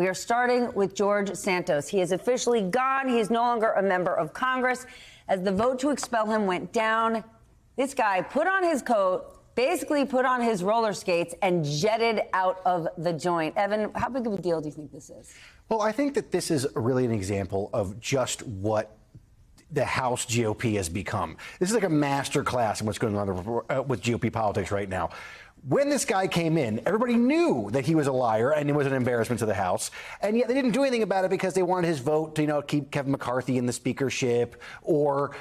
We are starting with George Santos. He is officially gone. He is no longer a member of Congress. As the vote to expel him went down, this guy put on his coat, basically put on his roller skates, and jetted out of the joint. Evan, how big of a deal do you think this is? Well, I think that this is really an example of just what the House GOP has become. This is like a master class in what's going on with GOP politics right now. When this guy came in, everybody knew that he was a liar and he was an embarrassment to the House. And yet they didn't do anything about it because they wanted his vote to, keep Kevin McCarthy in the speakership or,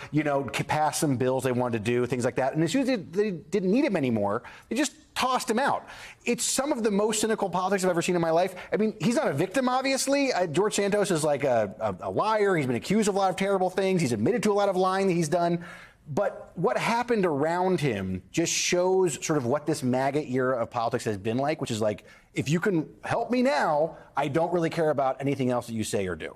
pass some bills they wanted to do, things like that. And as soon as they didn't need him anymore, they just tossed him out. It's some of the most cynical politics I've ever seen in my life. I mean, he's not a victim, obviously. George Santos is like a liar. He's been accused of a lot of terrible things. He's admitted to a lot of lying that he's done. But what happened around him just shows sort of what this MAGA era of politics has been like, which is like, if you can help me now, I don't really care about anything else that you say or do.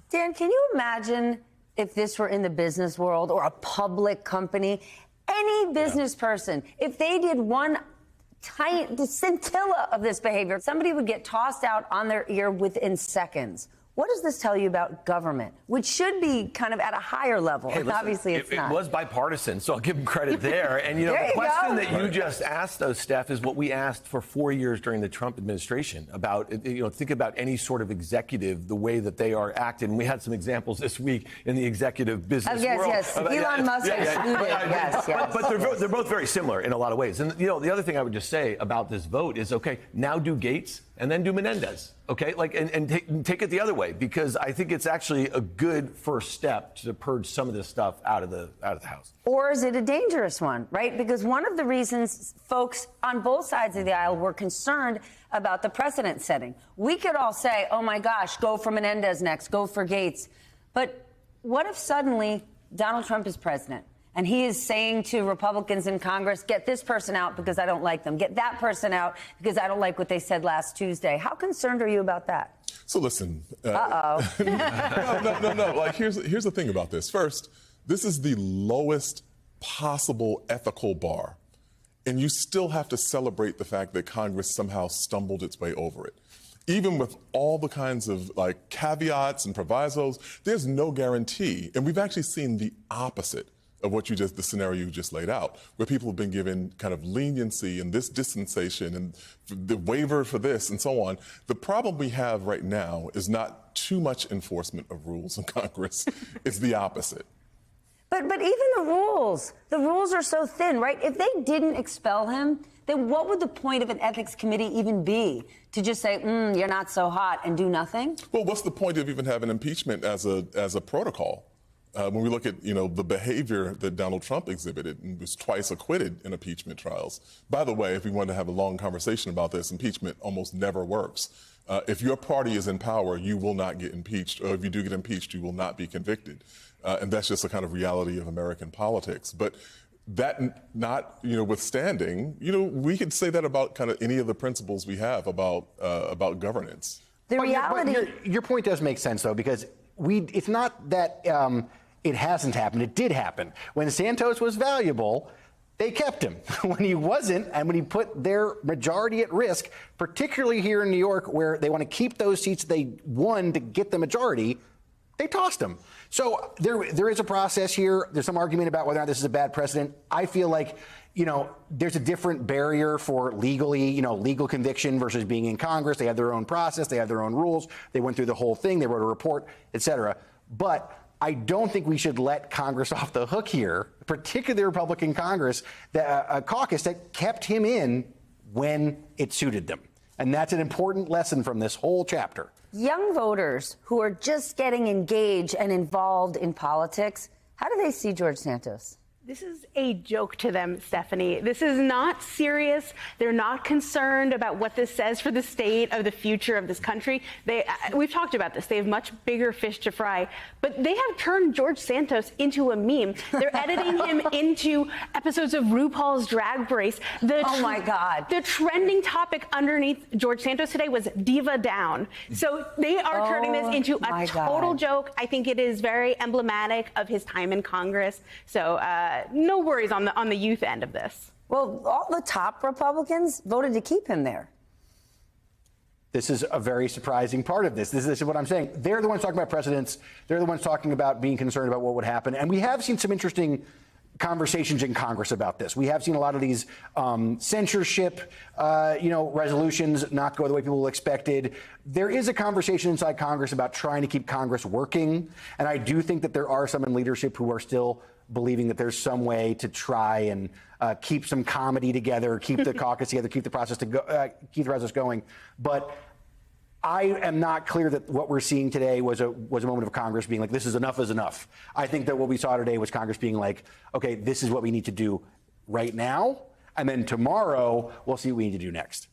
Dan, can you imagine if this were in the business world or a public company? Any business person, if they did one tiny scintilla of this behavior, somebody would get tossed out on their ear within seconds. What does this tell you about government, which should be kind of at a higher level? Hey, listen, obviously, it's not. It was bipartisan, so I'll give him credit there. And, the question that you just asked, though, Steph, is what we asked for 4 years during the Trump administration about, think about any sort of executive, the way that they are acted. And we had some examples this week in the executive business world. Yes. Elon Musk excluded. Yes. But they're both very similar in a lot of ways. And, the other thing I would just say about this vote is, okay, now do Gates and then do Menendez. Okay, and take it the other way, because I think it's actually a good first step to purge some of this stuff out of the House. Or is it a dangerous one, right? Because one of the reasons folks on both sides of the aisle were concerned about the precedent setting. We could all say, oh my gosh, go for Menendez next, go for Gates. But what if suddenly Donald Trump is president? And he is saying to Republicans in Congress, get this person out because I don't like them. Get that person out because I don't like what they said last Tuesday. How concerned are you about that? So listen. Uh-oh. No. Like, here's the thing about this. First, this is the lowest possible ethical bar. And you still have to celebrate the fact that Congress somehow stumbled its way over it. Even with all the kinds of caveats and provisos, there's no guarantee. And we've actually seen the opposite of the scenario you just laid out, where people have been given kind of leniency and this dispensation and the waiver for this and so on. The problem we have right now is not too much enforcement of rules in Congress. It's the opposite. But even the rules are so thin, right? If they didn't expel him, then what would the point of an ethics committee even be? To just say, you're not so hot and do nothing? Well, what's the point of even having impeachment as a protocol? When we look at, the behavior that Donald Trump exhibited and was twice acquitted in impeachment trials. By the way, if we wanted to have a long conversation about this, impeachment almost never works. If your party is in power, you will not get impeached, or if you do get impeached, you will not be convicted. And that's just a kind of reality of American politics. But that withstanding, we could say that about kind of any of the principles we have about governance. Your point does make sense, though, because it's not that it hasn't happened. It did happen. When Santos was valuable, they kept him. When he wasn't, and when he put their majority at risk, particularly here in New York, where they want to keep those seats they won to get the majority, they tossed him. So there is a process here. There's some argument about whether or not this is a bad precedent. I feel like, there's a different barrier for legal conviction versus being in Congress. They have their own process. They have their own rules. They went through the whole thing. They wrote a report, et cetera. But I don't think we should let Congress off the hook here, particularly the Republican Congress, a caucus that kept him in when it suited them. And that's an important lesson from this whole chapter. Young voters who are just getting engaged and involved in politics, how do they see George Santos? This is a joke to them, Stephanie. This is not serious. They're not concerned about what this says for the state of the future of this country. We've talked about this. They have much bigger fish to fry. But they have turned George Santos into a meme. They're editing him into episodes of RuPaul's Drag Race. Oh, my God. The trending topic underneath George Santos today was Diva Down. So they are turning this into a total joke. I think it is very emblematic of his time in Congress. So no worries on the youth end of this. Well, all the top Republicans voted to keep him there. This is a very surprising part of this. This is what I'm saying. They're the ones talking about precedents. They're the ones talking about being concerned about what would happen. And we have seen some interesting conversations in Congress about this. We have seen a lot of these censorship, resolutions not go the way people expected. There is a conversation inside Congress about trying to keep Congress working. And I do think that there are some in leadership who are still believing that there's some way to try and keep some comedy together, keep the caucus together, keep the process going. But I am not clear that what we're seeing today was a moment of Congress being like, this is enough. I think that what we saw today was Congress being like, okay, this is what we need to do right now, and then tomorrow we'll see what we need to do next.